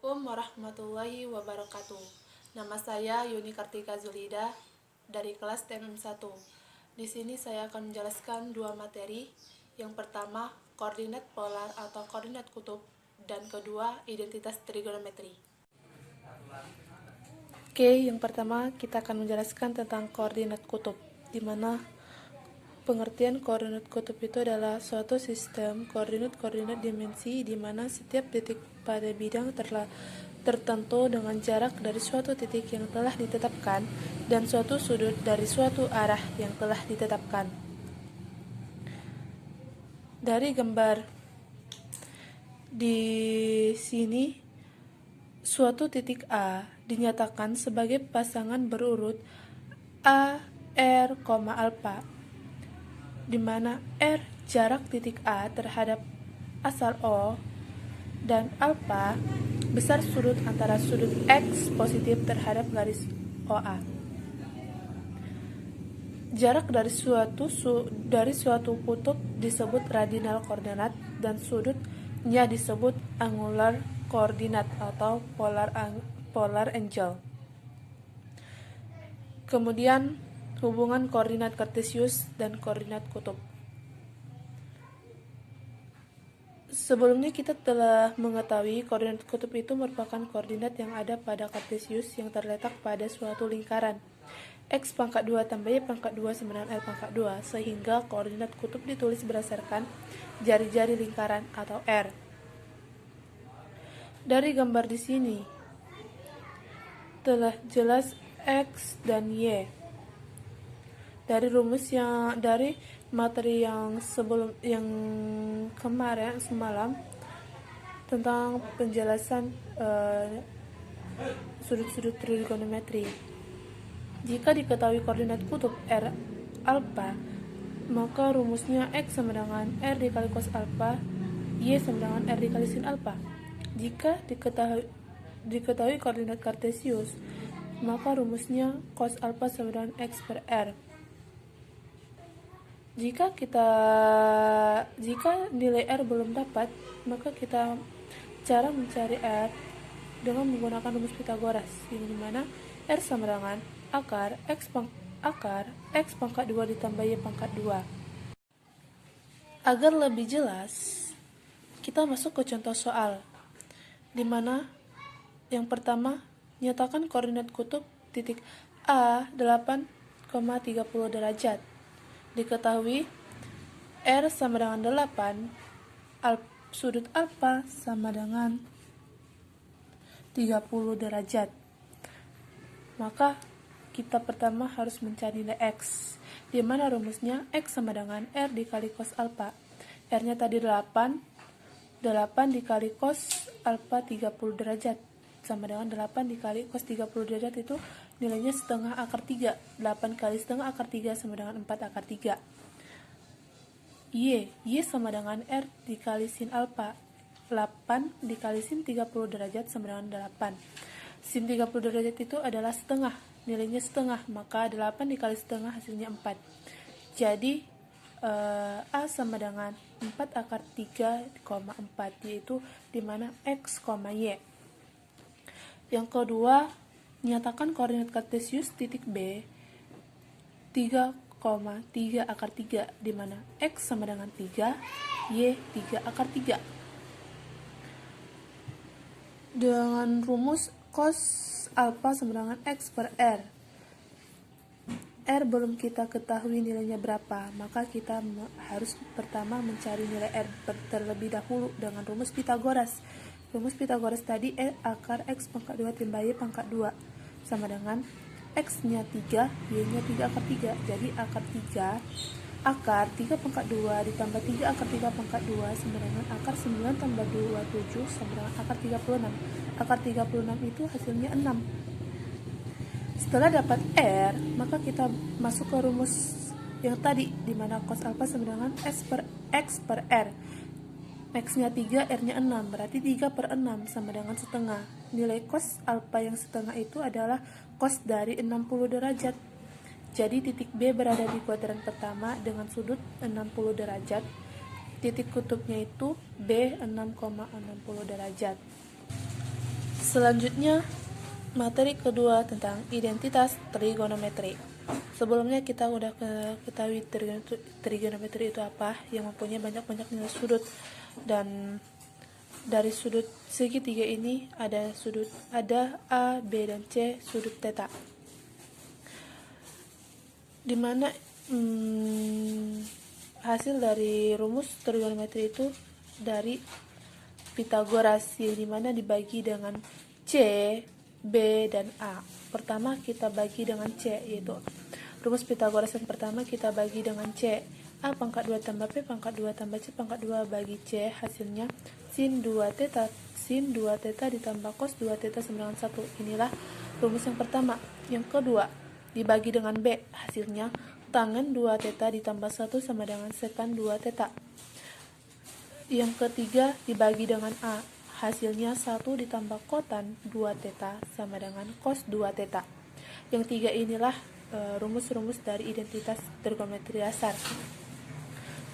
Assalamualaikum warahmatullahi wabarakatuh. Nama saya Yuni Kartika Zulida dari kelas TMM 1. Di sini saya akan menjelaskan dua materi. Yang pertama, koordinat polar atau koordinat kutub, dan kedua, identitas trigonometri. Oke, yang pertama kita akan menjelaskan tentang koordinat kutub, di mana pengertian koordinat kutub itu adalah suatu sistem koordinat dimensi di mana setiap titik pada bidang tertentu dengan jarak dari suatu titik yang telah ditetapkan dan suatu sudut dari suatu arah yang telah ditetapkan. Dari gambar di sini, suatu titik A dinyatakan sebagai pasangan berurut A, R, alfa, di mana R jarak titik A terhadap asal O dan alfa besar sudut antara sudut X positif terhadap garis OA. Jarak dari suatu kutub disebut radinal koordinat dan sudutnya disebut angular koordinat atau polar angle. Kemudian hubungan koordinat kartesius dan koordinat kutub. Sebelumnya kita telah mengetahui koordinat kutub itu merupakan koordinat yang ada pada kartesius yang terletak pada suatu lingkaran X pangkat 2 tambah Y pangkat 2 sama dengan L pangkat 2, sehingga koordinat kutub ditulis berdasarkan jari-jari lingkaran atau R. Dari gambar di sini telah jelas X dan Y. Dari materi yang semalam tentang penjelasan sudut-sudut trigonometri. Jika diketahui koordinat kutub R alfa, maka rumusnya X sama dengan R dikali cos alfa, Y sama dengan R dikali sin alfa. Jika diketahui koordinat kartesius, maka rumusnya cos alfa sama dengan X per R. Jika nilai R belum dapat, maka kita cara mencari R dengan menggunakan rumus Pythagoras, di mana R sama dengan akar X pangkat 2 ditambah Y pangkat 2. Agar lebih jelas, kita masuk ke contoh soal, di mana yang pertama, nyatakan koordinat kutub titik A 8,30 derajat. Diketahui R sama dengan 8, sudut alfa sama dengan 30 derajat. Maka kita pertama harus mencari nilai X, di mana rumusnya X sama dengan R dikali cos alfa. R-nya tadi 8 dikali cos alfa 30 derajat sama dengan 8 dikali cos 30 derajat, itu nilainya setengah akar 3. 8 kali setengah akar 3 sama dengan 4 akar 3. Y sama dengan R dikali sin alfa. 8 dikali sin 30 derajat sama dengan 8. Sin 30 derajat itu adalah setengah, nilainya setengah, maka 8 dikali setengah hasilnya 4. Jadi A sama dengan 4 akar 3,4, yaitu dimana X, Y. Yang kedua, nyatakan koordinat kartesius titik B 3,3 akar 3, di mana X sama dengan 3, Y 3 akar 3. Dengan rumus cos alfa sama dengan X per R. R belum kita ketahui nilainya berapa, maka kita harus pertama mencari nilai R terlebih dahulu dengan rumus Pythagoras. Rumus Pythagoras tadi akar X pangkat 2 tambah Y pangkat 2 sama dengan X-nya 3, Y-nya 3 akar 3. Jadi akar 3 pangkat 2 ditambah 3 akar 3 pangkat 2 sama dengan akar 9 tambah 27 sama dengan akar 36. Akar 36 itu hasilnya 6. Setelah dapat R, maka kita masuk ke rumus yang tadi, di mana cos alfa sama dengan X per R. X-nya 3, R-nya 6, berarti 3 per 6 sama dengan setengah. Nilai cos alfa yang setengah itu adalah cos dari 60 derajat. Jadi titik B berada di kuadran pertama dengan sudut 60 derajat. Titik kutubnya itu B 6,60 derajat. Selanjutnya, materi kedua tentang identitas trigonometri. Sebelumnya kita udah ketahui trigonometri itu apa, yang mempunyai banyak nilai sudut, dan dari sudut segitiga ini ada A, B, dan C sudut theta. Dimana hasil dari rumus trigonometri itu dari Pitagoras, yang dimana dibagi dengan C, B, dan A. Pertama kita bagi dengan C, yaitu rumus Pitagoras yang pertama kita bagi dengan C. A pangkat 2 tambah P pangkat 2 tambah C pangkat 2 bagi C, hasilnya sin 2 theta. Sin 2 theta ditambah cos 2 theta sama dengan 1. Inilah rumus yang pertama. Yang kedua, dibagi dengan B, hasilnya tangen 2 theta ditambah 1 sama dengan sekan 2 theta. Yang ketiga, dibagi dengan A, hasilnya 1 ditambah kotan 2 theta sama dengan cos 2 theta. Yang tiga inilah rumus-rumus dari identitas trigonometri dasar.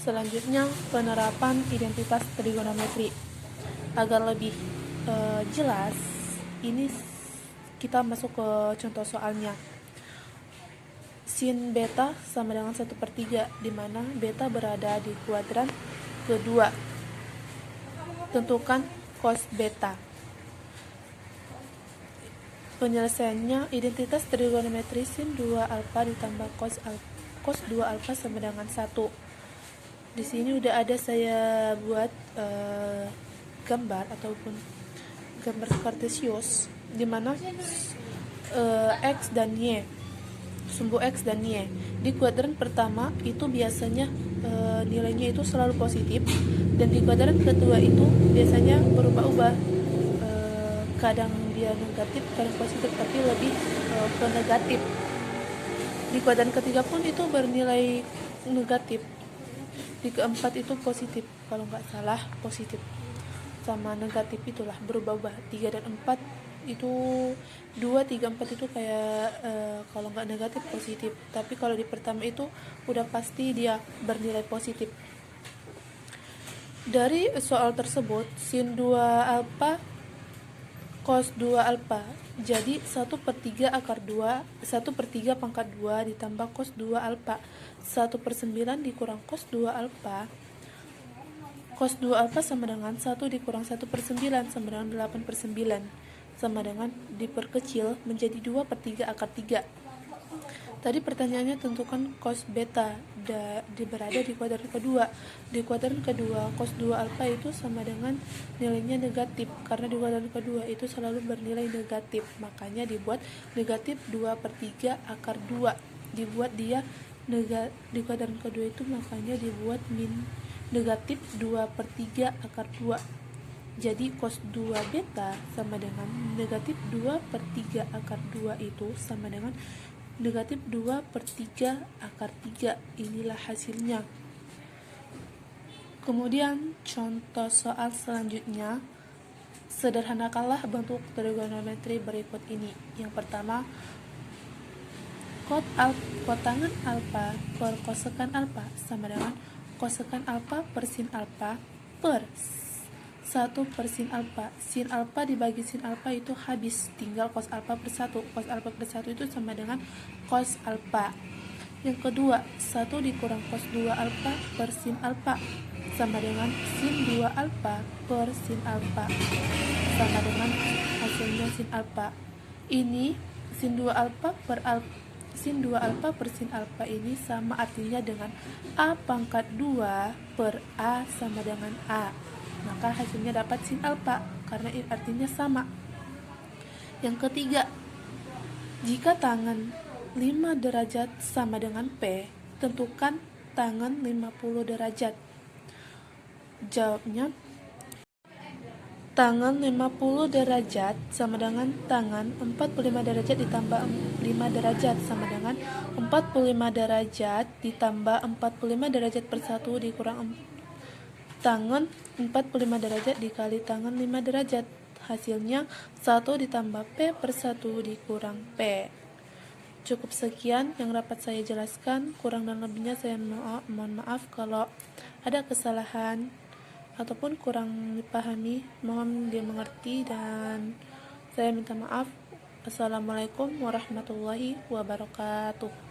Selanjutnya, penerapan identitas trigonometri. Agar lebih jelas, ini kita masuk ke contoh soalnya. Sin beta sama dengan 1/3, di mana beta berada di kuadran kedua. Tentukan cos beta. Penyelesaiannya, identitas trigonometri sin 2 alfa ditambah cos 2 alfa sama dengan 1. Di sini udah ada saya buat gambar ataupun gambar kartesius, di mana X dan Y, sumbu X dan Y di kuadran pertama itu biasanya nilainya itu selalu positif, dan di kuadran kedua itu biasanya berubah-ubah, kadang dia negatif, kadang positif, tapi lebih ke negatif. Di kuadran ketiga pun itu bernilai negatif, di keempat itu positif, kalau nggak salah positif sama negatif itulah berubah-ubah. 3 dan 4 itu 2, 3, 4 itu kayak kalau nggak negatif positif, tapi kalau di pertama itu udah pasti dia bernilai positif. Dari soal tersebut, sin 2 alfa cos 2 alfa jadi 1/3 akar 2, 1/3 pangkat 2 ditambah cos 2 alfa. 1/9 dikurang cos 2 alfa. Cos 2 alfa sama dengan 1 dikurang 1/9 sama dengan 8/9, sama dengan diperkecil menjadi 2/3 akar 3. Tadi pertanyaannya tentukan cos beta berada di kuadran kedua. Di kuadran kedua, cos 2 alfa itu sama dengan nilainya negatif, karena di kuadran kedua itu selalu bernilai negatif, makanya dibuat negatif 2/3 akar 2. Dibuat dia di kuadran kedua itu, makanya dibuat negatif 2/3 akar 2. Jadi cos 2 beta sama dengan negatif 2/3 akar 2 itu sama dengan negatif 2/3 akar 3. Inilah hasilnya. Kemudian contoh soal selanjutnya, sederhanakanlah bentuk trigonometri berikut ini. Yang pertama, kotangen alfa per kosekan alfa sama dengan kosekan alfa per sin alfa per 1/sin alfa. Sin alfa dibagi sin alfa itu habis, tinggal cos alfa per 1. Cos alfa per 1 itu sama dengan cos alfa. Yang kedua, 1 dikurang cos 2 alfa per sin alfa sama dengan sin 2 alfa per sin alfa, sama dengan hasilnya sin alfa. Ini sin 2 alfa per sin 2 alfa per sin alfa ini sama artinya dengan A pangkat 2 per A sama dengan A. Maka hasilnya dapat sin alfa, karena artinya sama. Yang ketiga, jika tangen 5 derajat sama dengan P, tentukan tangen 50 derajat. Jawabnya, tangen 50 derajat sama dengan tangen 45 derajat ditambah 5 derajat sama dengan 45 derajat ditambah 45 derajat per 1 dikurang tangen 45 derajat dikali tangen 5 derajat. Hasilnya 1 ditambah P per 1 dikurang P. Cukup sekian yang dapat saya jelaskan. Kurang dan lebihnya saya mohon maaf kalau ada kesalahan ataupun kurang dipahami. Mohon dimengerti, dan Saya minta maaf. Assalamualaikum warahmatullahi wabarakatuh.